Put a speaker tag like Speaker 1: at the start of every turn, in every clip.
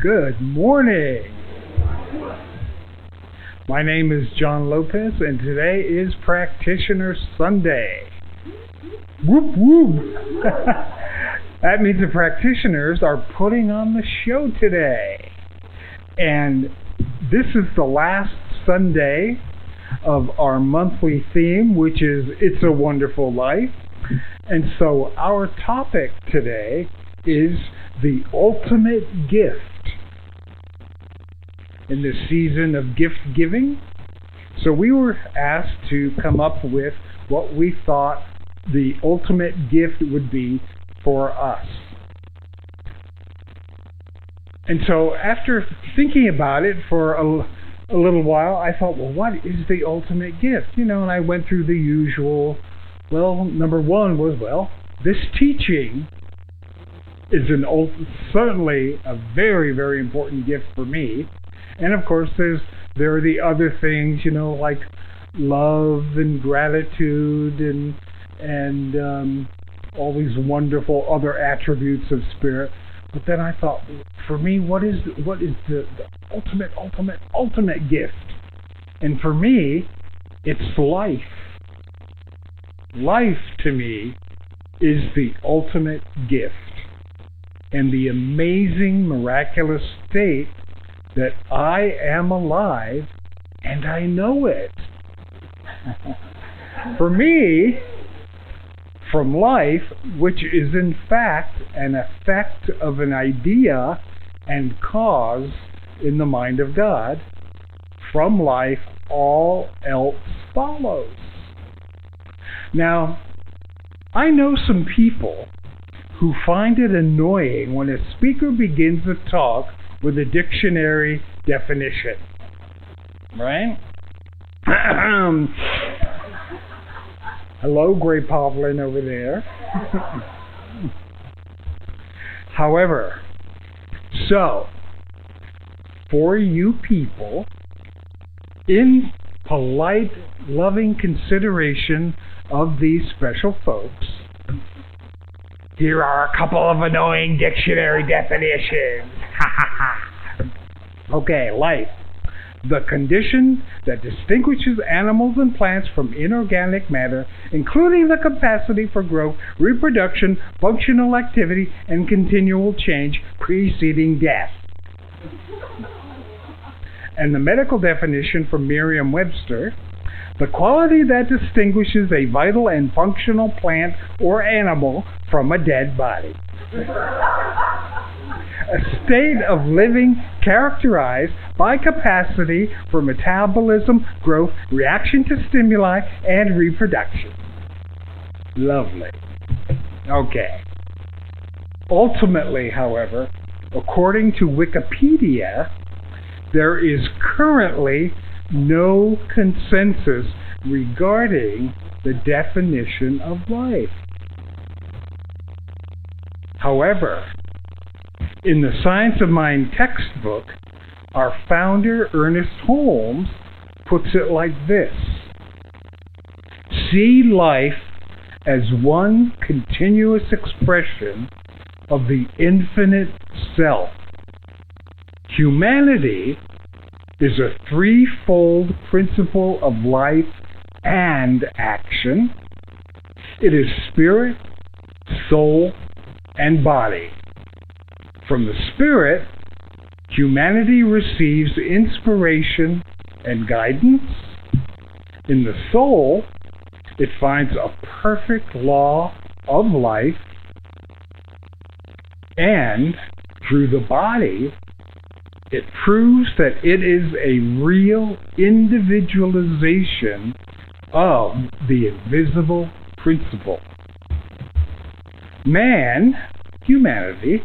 Speaker 1: Good morning. My name is John Lopez, and today is Practitioner Sunday. Whoop whoop. That means the practitioners are putting on the show today. And this is the last Sunday of our monthly theme, which is It's a Wonderful Life. And so our topic today is the ultimate gift in the season of gift giving. So we were asked to come up with what we thought the ultimate gift would be for us. And so after thinking about it for a little while, I thought, well, what is the ultimate gift? And I went through the usual. Well, number one was, this teaching is certainly a very, very important gift for me. And of course, there are the other things, like love and gratitude and all these wonderful other attributes of spirit. But then I thought, for me, what is the ultimate gift? And for me, it's life. Life, to me, is the ultimate gift. And the amazing, miraculous state that I am alive and I know it. For me, from life, which is in fact an effect of an idea and cause in the mind of God, from life all else follows. Now, I know some people who find it annoying when a speaker begins to talk with a dictionary definition. Right? Hello, Gray Pavlin over there. However, so, for you people, in polite, loving consideration of these special folks, here are a couple of annoying dictionary definitions. Okay, life. The condition that distinguishes animals and plants from inorganic matter, including the capacity for growth, reproduction, functional activity, and continual change preceding death. And the medical definition from Merriam-Webster: the quality that distinguishes a vital and functional plant or animal from a dead body. A state of living characterized by capacity for metabolism, growth, reaction to stimuli, and reproduction. Lovely. Okay. Ultimately, however, according to Wikipedia, there is currently no consensus regarding the definition of life. However, in the Science of Mind textbook, our founder, Ernest Holmes, puts it like this: see life as one continuous expression of the infinite self. Humanity is a threefold principle of life and action. It is spirit, soul, and body. From the spirit, humanity receives inspiration and guidance. In the soul, it finds a perfect law of life. And through the body, it proves that it is a real individualization of the invisible principle. Man, humanity,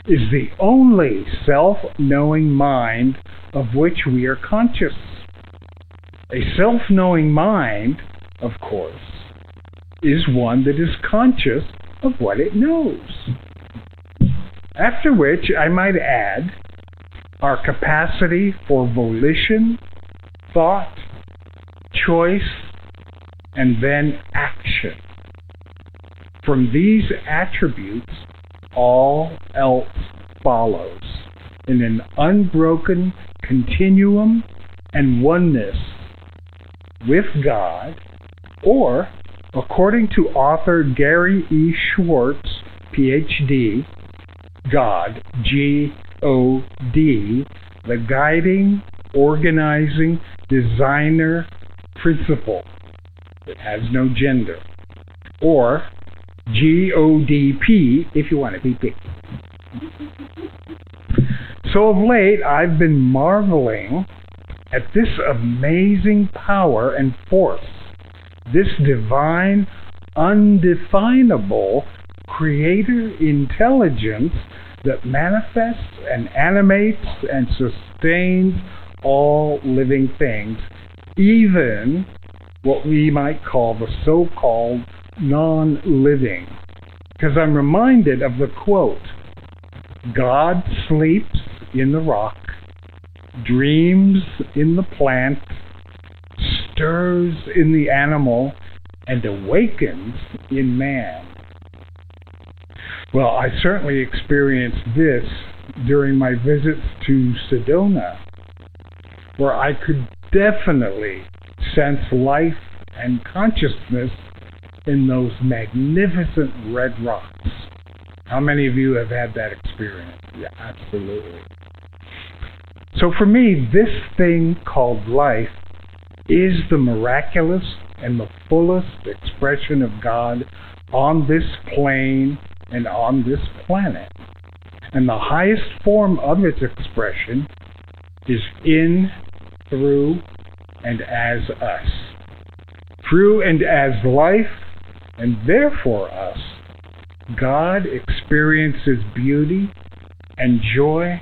Speaker 1: is the only self-knowing mind of which we are conscious. A self-knowing mind, of course, is one that is conscious of what it knows. After which, I might add, our capacity for volition, thought, choice, and then action. From these attributes, all else follows. in an unbroken continuum and oneness with God, or, according to author Gary E. Schwartz, Ph.D., God, G-O-D, the guiding, organizing, designer principle that has no gender, or G-O-D-P if you want to be picky. So of late, I've been marveling at this amazing power and force, this divine, undefinable creator intelligence that manifests and animates and sustains all living things, even what we might call the so-called non-living. Because I'm reminded of the quote, God sleeps in the rock, dreams in the plant, stirs in the animal, and awakens in man. Well, I certainly experienced this during my visits to Sedona, where I could definitely sense life and consciousness in those magnificent red rocks. How many of you have had that experience? Yeah, absolutely. So for me, this thing called life is the miraculous and the fullest expression of God on this plane and on this planet. And the highest form of its expression is in, through, and as us. Through and as life, and therefore us, God experiences beauty and joy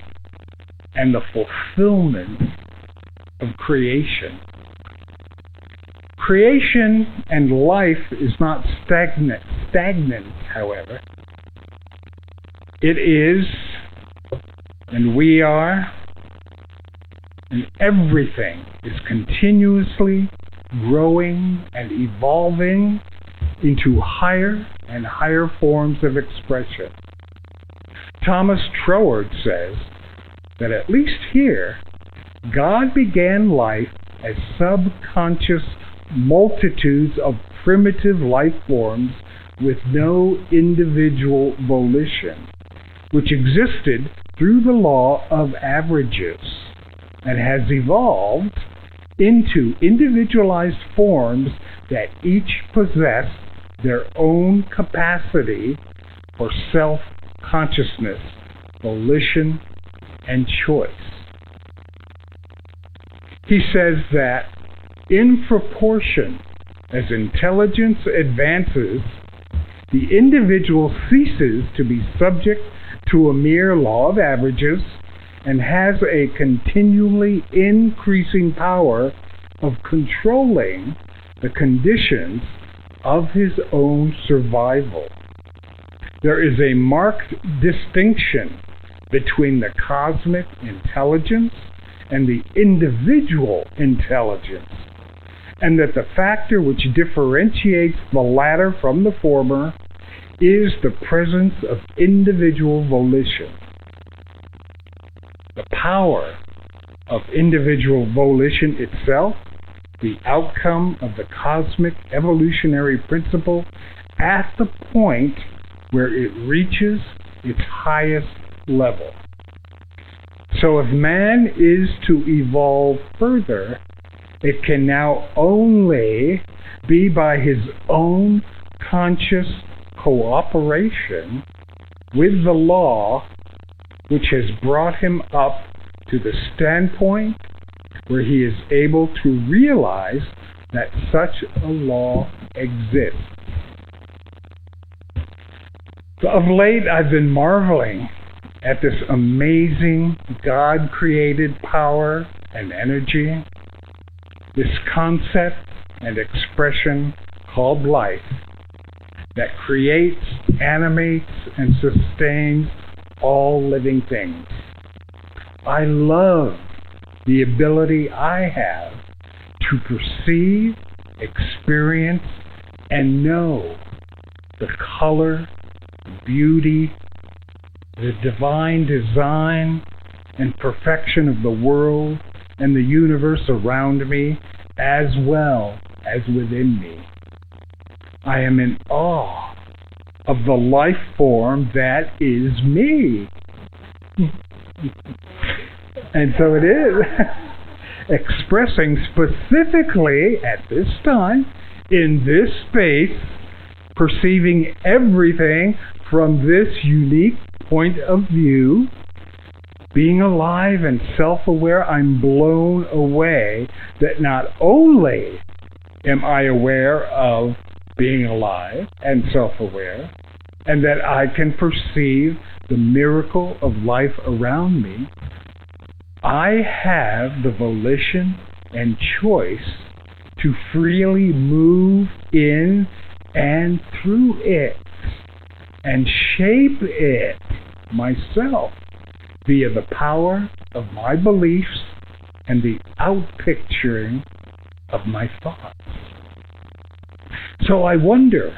Speaker 1: and the fulfillment of creation. Creation and life is not stagnant, however. It is, and we are, and everything is continuously growing and evolving into higher and higher forms of expression. Thomas Troward says that at least here, God began life as subconscious multitudes of primitive life forms with no individual volition, which existed through the law of averages and has evolved into individualized forms that each possess their own capacity for self-consciousness, volition, and choice. He says that in proportion as intelligence advances, the individual ceases to be subject to a mere law of averages and has a continually increasing power of controlling the conditions of his own survival. There is a marked distinction between the cosmic intelligence and the individual intelligence, and that the factor which differentiates the latter from the former is the presence of individual volition. The power of individual volition itself, the outcome of the cosmic evolutionary principle at the point where it reaches its highest level. So if man is to evolve further, it can now only be by his own conscious cooperation with the law which has brought him up to the standpoint where he is able to realize that such a law exists. So of late, I've been marveling at this amazing God-created power and energy, this concept and expression called life that creates, animates, and sustains all living things. I love the ability I have to perceive, experience, and know the color, the beauty, the divine design, and perfection of the world and the universe around me as well as within me. I am in awe of the life form that is me. And so it is expressing specifically at this time, in this space, perceiving everything from this unique point of view, being alive and self-aware. I'm blown away that not only am I aware of being alive and self-aware, and that I can perceive the miracle of life around me, I have the volition and choice to freely move in and through it and shape it myself via the power of my beliefs and the outpicturing of my thoughts. So I wonder,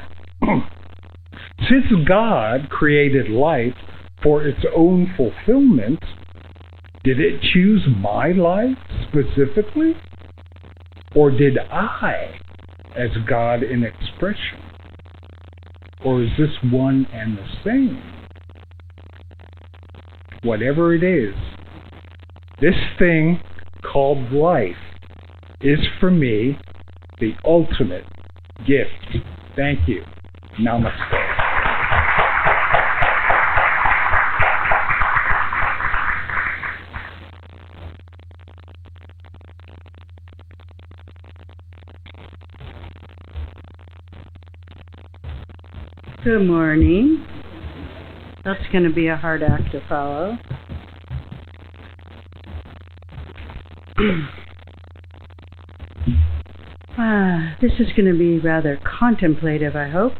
Speaker 1: since God created life for its own fulfillment, did it choose my life specifically? Or did I, as God in expression? Or is this one and the same? Whatever it is, this thing called life is for me the ultimate gift. Thank you. Namaste.
Speaker 2: Good morning. That's going to be a hard act to follow. This is going to be rather contemplative, I hope.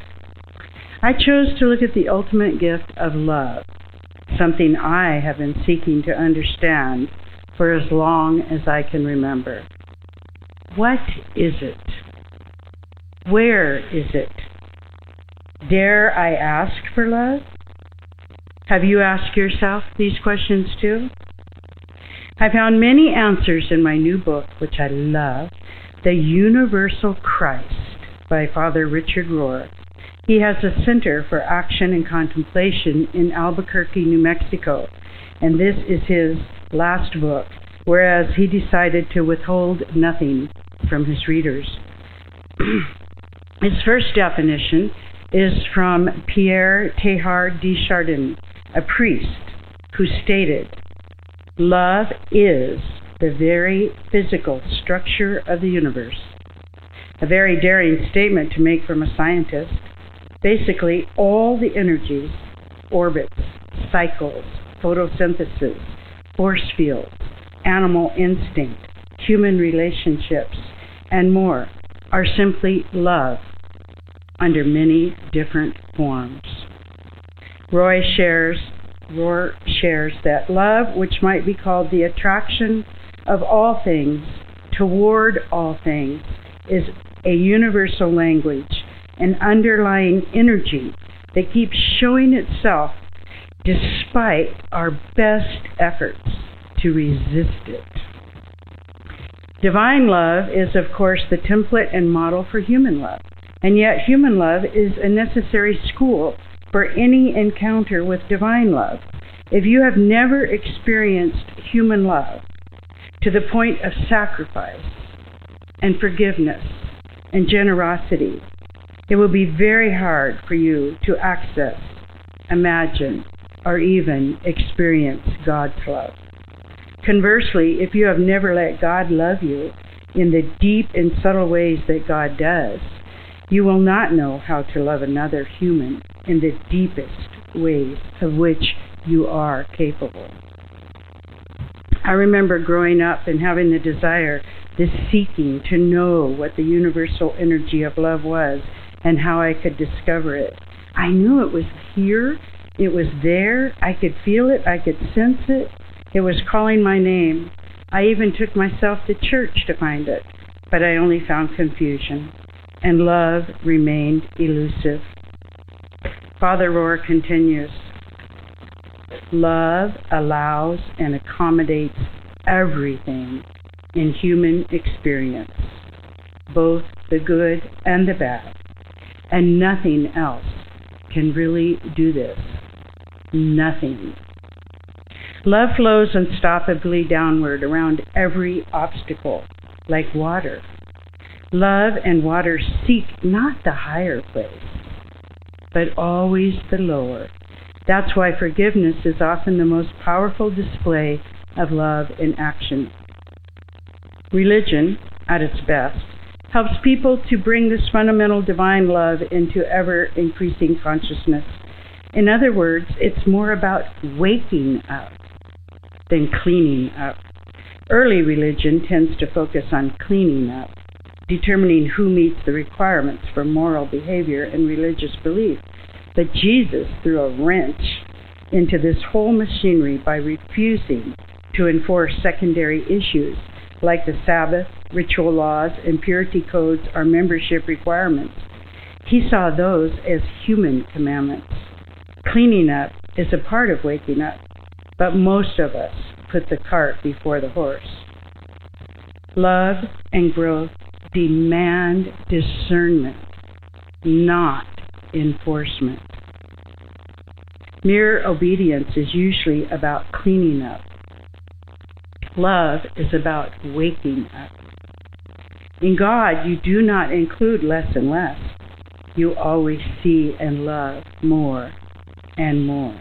Speaker 2: I chose to look at the ultimate gift of love, something I have been seeking to understand for as long as I can remember. What is it? Where is it? Dare I ask for love? Have you asked yourself these questions too? I found many answers in my new book, which I love, The Universal Christ by Father Richard Rohr. He has a Center for Action and Contemplation in Albuquerque, New Mexico, and this is his last book, whereas he decided to withhold nothing from his readers. His first definition is from Pierre Teilhard de Chardin, a priest, who stated, "Love is the very physical structure of the universe." A very daring statement to make from a scientist. Basically, all the energies, orbits, cycles, photosynthesis, force fields, animal instinct, human relationships, and more are simply love under many different forms. Rohr shares that love, which might be called the attraction of all things toward all things, is a universal language, an underlying energy that keeps showing itself despite our best efforts to resist it. Divine love is, of course, the template and model for human love. And yet human love is a necessary school for any encounter with divine love. If you have never experienced human love to the point of sacrifice and forgiveness and generosity, it will be very hard for you to access, imagine, or even experience God's love. Conversely, if you have never let God love you in the deep and subtle ways that God does, you will not know how to love another human in the deepest ways of which you are capable. I remember growing up and having the desire, this seeking to know what the universal energy of love was and how I could discover it. I knew it was here, it was there, I could feel it, I could sense it. It was calling my name. I even took myself to church to find it, but I only found confusion, and love remained elusive. Father Rohr continues, Love allows and accommodates everything in human experience, both the good and the bad, and nothing else can really do this. Nothing. Love flows unstoppably downward around every obstacle, like water. Love and water seek not the higher place, but always the lower. That's why forgiveness is often the most powerful display of love in action. Religion, at its best, helps people to bring this fundamental divine love into ever-increasing consciousness. In other words, it's more about waking up than cleaning up. Early religion tends to focus on cleaning up, determining who meets the requirements for moral behavior and religious belief. But Jesus threw a wrench into this whole machinery by refusing to enforce secondary issues like the Sabbath, ritual laws, and purity codes or membership requirements. He saw those as human commandments. Cleaning up is a part of waking up, but most of us put the cart before the horse. Love and growth demand discernment, not enforcement. Mere obedience is usually about cleaning up. Love is about waking up. In God, you do not include less and less. You always see and love more and more.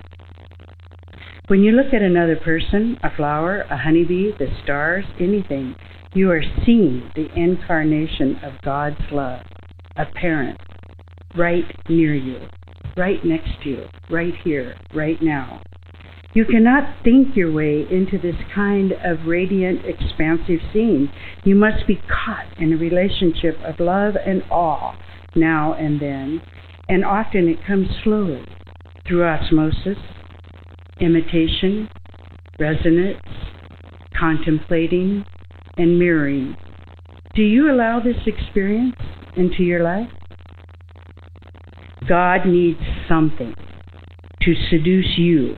Speaker 2: When you look at another person, a flower, a honeybee, the stars, anything, you are seeing the incarnation of God's love, apparent, right near you, right next to you, right here, right now. You cannot think your way into this kind of radiant, expansive scene. You must be caught in a relationship of love and awe now and then, and often it comes slowly through osmosis, imitation, resonance, contemplating, and mirroring. Do you allow this experience into your life? God needs something to seduce you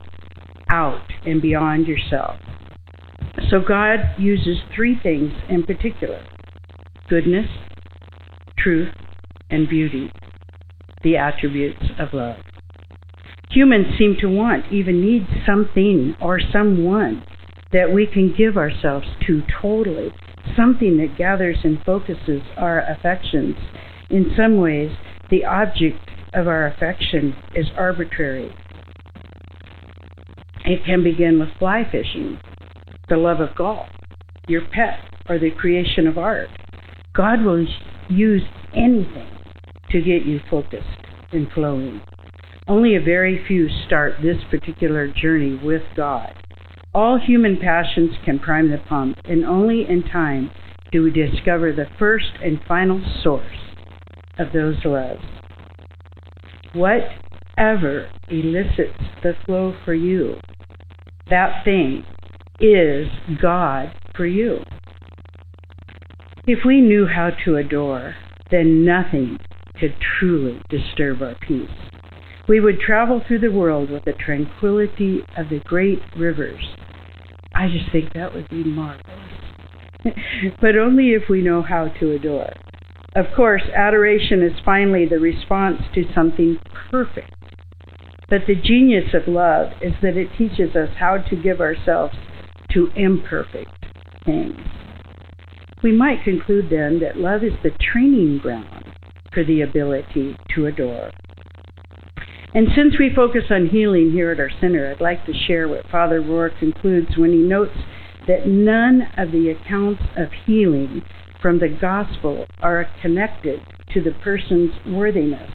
Speaker 2: out and beyond yourself. So God uses three things in particular: goodness, truth, and beauty, the attributes of love. Humans seem to want, even need something or someone that we can give ourselves to totally, something that gathers and focuses our affections. In some ways, the object of our affection is arbitrary. It can begin with fly fishing, the love of golf, your pet, or the creation of art. God will use anything to get you focused and flowing. Only a very few start this particular journey with God. All human passions can prime the pump, and only in time do we discover the first and final source of those loves. Whatever elicits the flow for you, that thing is God for you. If we knew how to adore, then nothing could truly disturb our peace. We would travel through the world with the tranquility of the great rivers. I just think that would be marvelous. But only if we know how to adore. Of course, adoration is finally the response to something perfect. But the genius of love is that it teaches us how to give ourselves to imperfect things. We might conclude then that love is the training ground for the ability to adore. And since we focus on healing here at our center, I'd like to share what Father Rohr concludes when he notes that none of the accounts of healing from the gospel are connected to the person's worthiness.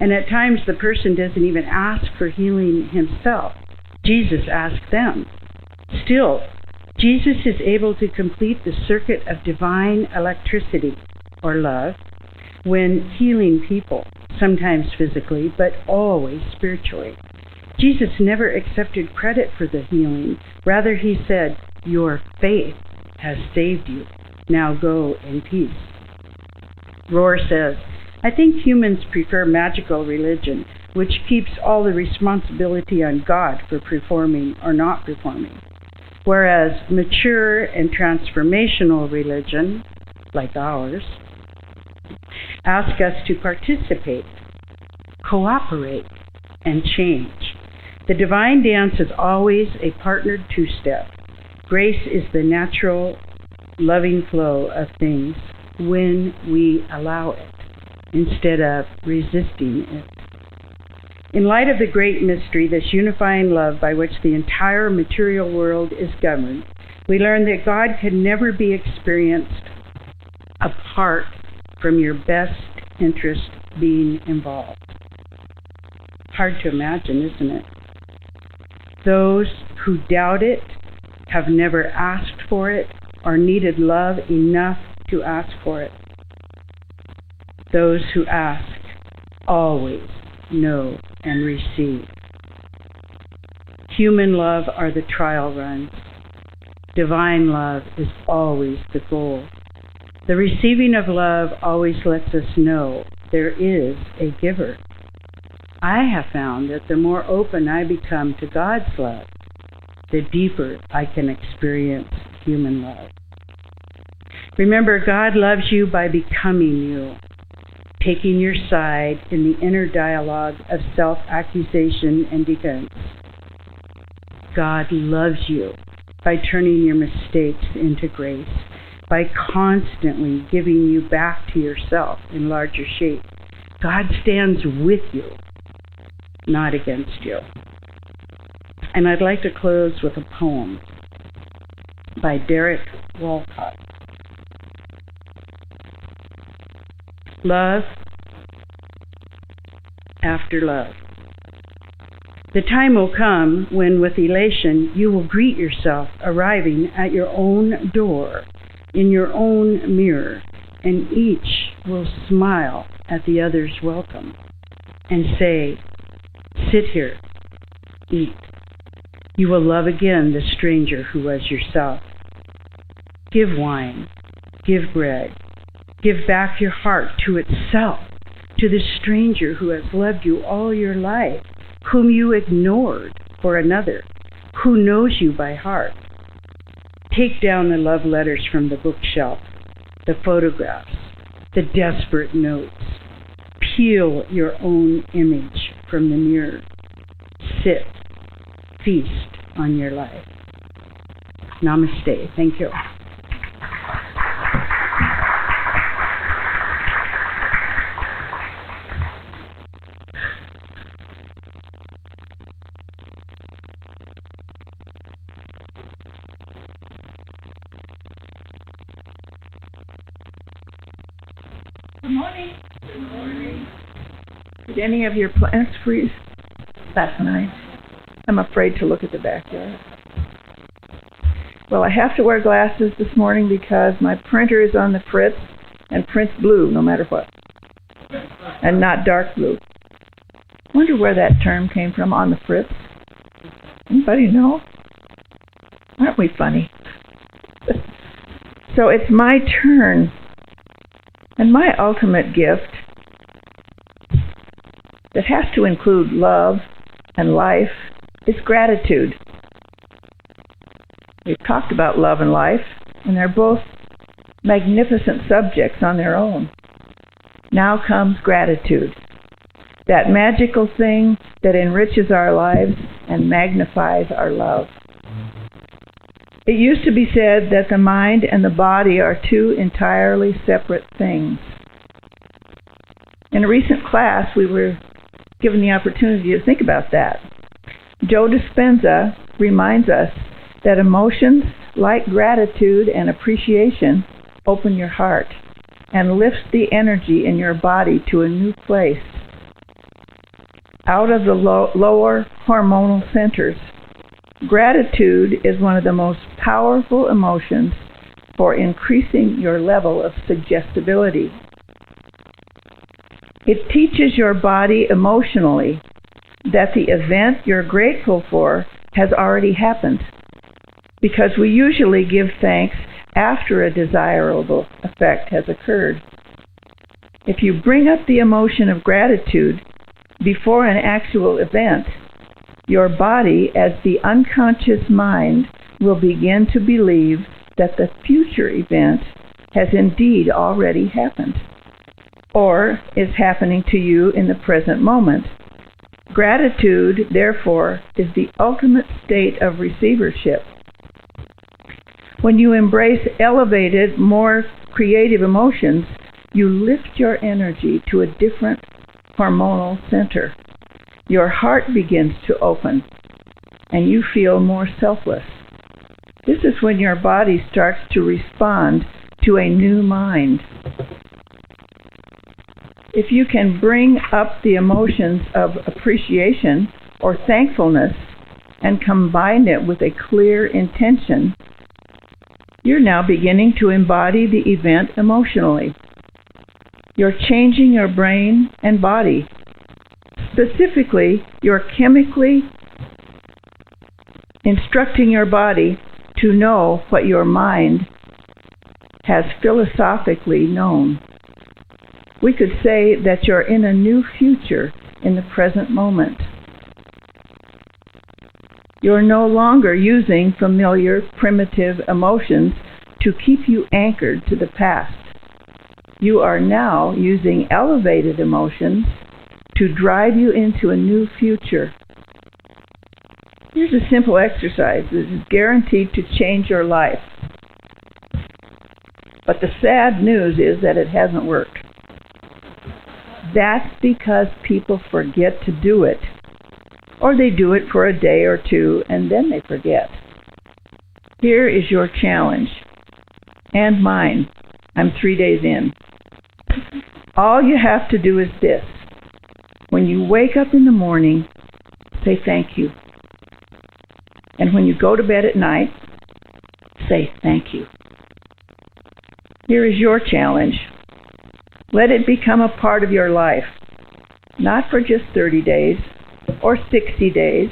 Speaker 2: And at times the person doesn't even ask for healing himself. Jesus asked them. Still, Jesus is able to complete the circuit of divine electricity, or love, when healing people, sometimes physically, but always spiritually. Jesus never accepted credit for the healing. Rather, he said, "Your faith has saved you. Now go in peace." Rohr says, "I think humans prefer magical religion, which keeps all the responsibility on God for performing or not performing. Whereas mature and transformational religion, like ours, ask us to participate, cooperate, and change. The divine dance is always a partnered two-step. Grace is the natural, loving flow of things when we allow it, instead of resisting it. In light of the great mystery, this unifying love by which the entire material world is governed, we learn that God can never be experienced apart from your best interest being involved. Hard to imagine, isn't it? Those who doubt it have never asked for it or needed love enough to ask for it. Those who ask always know and receive. Human love are the trial runs. Divine love is always the goal. The receiving of love always lets us know there is a giver. I have found that the more open I become to God's love, the deeper I can experience human love. Remember, God loves you by becoming you, taking your side in the inner dialogue of self-accusation and defense. God loves you by turning your mistakes into grace, by constantly giving you back to yourself in larger shape. God stands with you, not against you. And I'd like to close with a poem by Derek Walcott. Love after love. The time will come when, with elation, you will greet yourself arriving at your own door, in your own mirror, and each will smile at the other's welcome and say, "Sit here, eat." You will love again the stranger who was yourself. Give wine, give bread, give back your heart to itself, to the stranger who has loved you all your life, whom you ignored for another, who knows you by heart. Take down the love letters from the bookshelf, the photographs, the desperate notes. Peel your own image from the mirror. Sit, feast on your life. Namaste. Thank you.
Speaker 3: Good morning. Good morning. Did any of your plants freeze last night? I'm afraid to look at the backyard. Well, I have to wear glasses this morning because my printer is on the fritz and prints blue no matter what, and not dark blue. Wonder where that term came from, on the fritz. Anybody know? Aren't we funny? So it's my turn. And my ultimate gift that has to include love and life is gratitude. We've talked about love and life, and they're both magnificent subjects on their own. Now comes gratitude, that magical thing that enriches our lives and magnifies our love. It used to be said that the mind and the body are two entirely separate things. In a recent class, we were given the opportunity to think about that. Joe Dispenza reminds us that emotions like gratitude and appreciation open your heart and lift the energy in your body to a new place, out of the lower hormonal centers. Gratitude is one of the most powerful emotions for increasing your level of suggestibility. It teaches your body emotionally that the event you're grateful for has already happened, because we usually give thanks after a desirable effect has occurred. If you bring up the emotion of gratitude, before an actual event, your body, as the unconscious mind, will begin to believe that the future event has indeed already happened, or is happening to you in the present moment. Gratitude, therefore, is the ultimate state of receivership. When you embrace elevated, more creative emotions, you lift your energy to a different hormonal center. Your heart begins to open, and you feel more selfless. This is when your body starts to respond to a new mind. If you can bring up the emotions of appreciation or thankfulness and combine it with a clear intention, you're now beginning to embody the event emotionally. You're changing your brain and body. Specifically, you're chemically instructing your body to know what your mind has philosophically known. We could say that you're in a new future in the present moment. You're no longer using familiar, primitive emotions to keep you anchored to the past. You are now using elevated emotions to drive you into a new future. Here's a simple exercise that is guaranteed to change your life. But the sad news is that it hasn't worked. That's because people forget to do it. Or they do it for a day or two and then they forget. Here is your challenge. And mine. I'm 3 days in. All you have to do is this. When you wake up in the morning, say thank you. And when you go to bed at night, say thank you. Here is your challenge. Let it become a part of your life. Not for just 30 days or 60 days,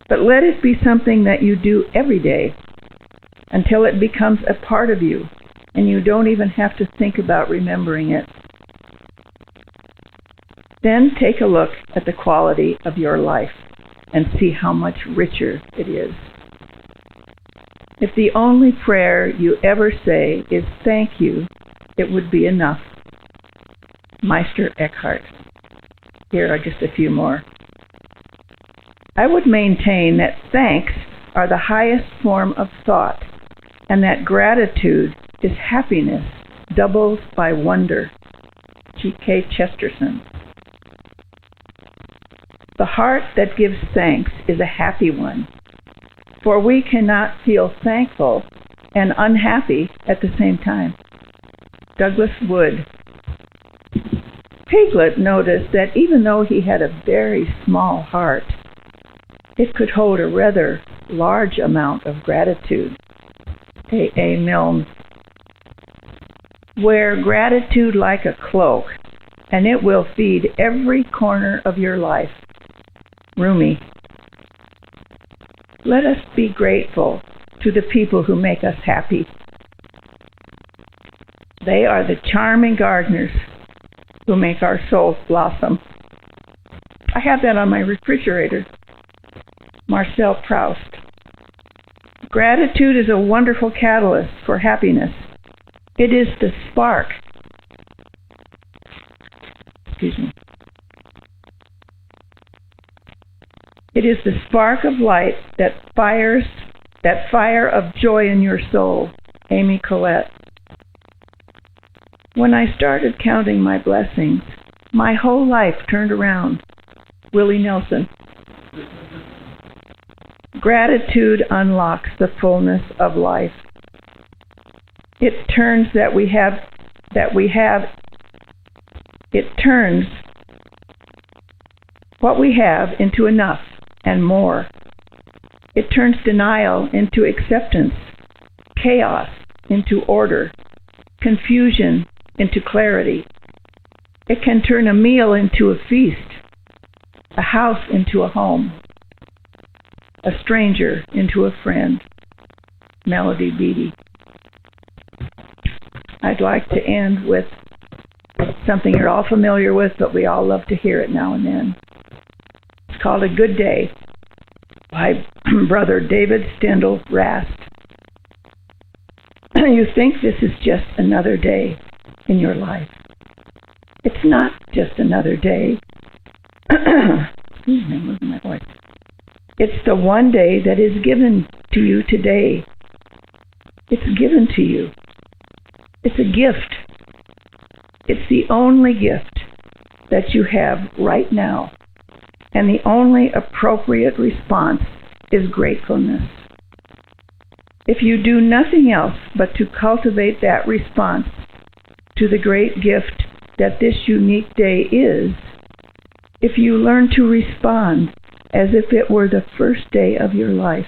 Speaker 3: but let it be something that you do every day until it becomes a part of you and you don't even have to think about remembering it. Then take a look at the quality of your life and see how much richer it is. If the only prayer you ever say is thank you, it would be enough. Meister Eckhart. Here are just a few more. I would maintain that thanks are the highest form of thought, and that gratitude is happiness doubled by wonder. G.K. Chesterton. The heart that gives thanks is a happy one, for we cannot feel thankful and unhappy at the same time. Douglas Wood. Piglet noticed that even though he had a very small heart, it could hold a rather large amount of gratitude. A. Milne. Wear gratitude like a cloak, and it will feed every corner of your life. Rumi. Let us be grateful to the people who make us happy. They are the charming gardeners who make our souls blossom. I have that on my refrigerator. Marcel Proust. Gratitude is a wonderful catalyst for happiness. It is the spark. It is the spark of light that fires that fire of joy in your soul. Amy Collette. When I started counting my blessings, my whole life turned around. Willie Nelson. Gratitude unlocks the fullness of life. It turns what we have into enough and more. It turns denial into acceptance, chaos into order, confusion into clarity. It can turn a meal into a feast, a house into a home, a stranger into a friend. Melody Beattie. I'd like to end with something you're all familiar with, but we all love to hear it now and then. It's called A Good Day by Brother David Stendhal Rast. You think this is just another day in your life. It's not just another day. Excuse me, I'm losing my voice. It's the one day that is given to you today. It's given to you. It's a gift. It's the only gift that you have right now. And the only appropriate response is gratefulness. If you do nothing else but to cultivate that response to the great gift that this unique day is, if you learn to respond as if it were the first day of your life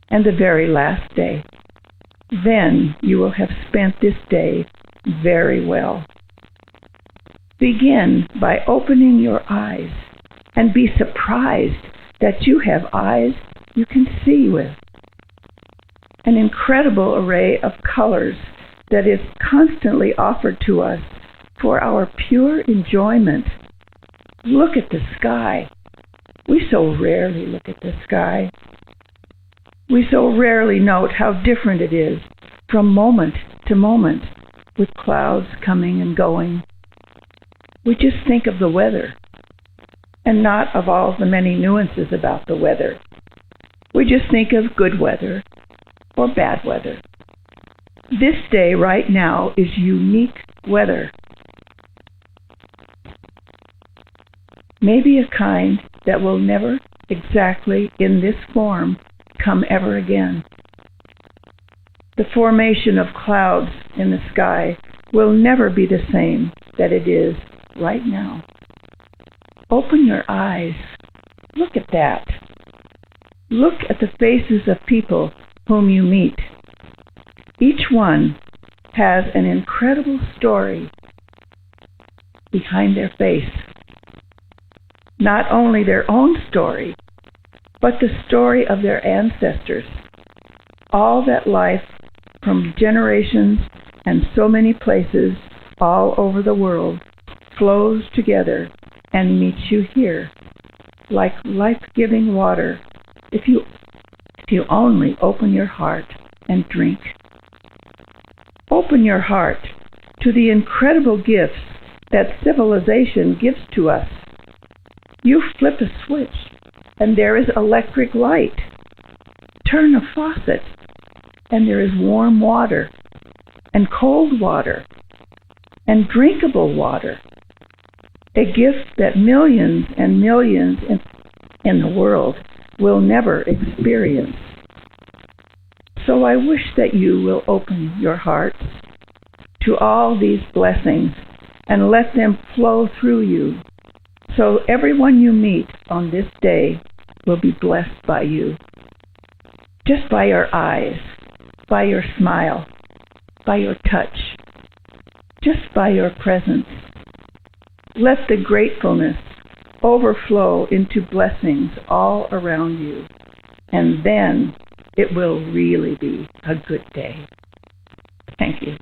Speaker 3: and the very last day, then you will have spent this day very well. Begin by opening your eyes and be surprised that you have eyes you can see with. An incredible array of colors that is constantly offered to us for our pure enjoyment. Look at the sky. We so rarely look at the sky. We so rarely note how different it is from moment to moment, with clouds coming and going. We just think of the weather, and not of all the many nuances about the weather. We just think of good weather or bad weather. This day right now is unique weather. Maybe a kind that will never exactly in this form come ever again. The formation of clouds in the sky will never be the same that it is right now. Open your eyes. Look at that. Look at the faces of people whom you meet. Each one has an incredible story behind their face. Not only their own story, but the story of their ancestors. All that life from generations and so many places all over the world flows together and meets you here, like life-giving water, if you only open your heart and drink. Open your heart to the incredible gifts that civilization gives to us. You flip a switch, and there is electric light. Turn a faucet, and there is warm water, and cold water, and drinkable water. A gift that millions and millions in the world will never experience. So I wish that you will open your hearts to all these blessings and let them flow through you, so everyone you meet on this day will be blessed by you. Just by your eyes, by your smile, by your touch, just by your presence. Let the gratefulness overflow into blessings all around you, and then it will really be a good day. Thank you.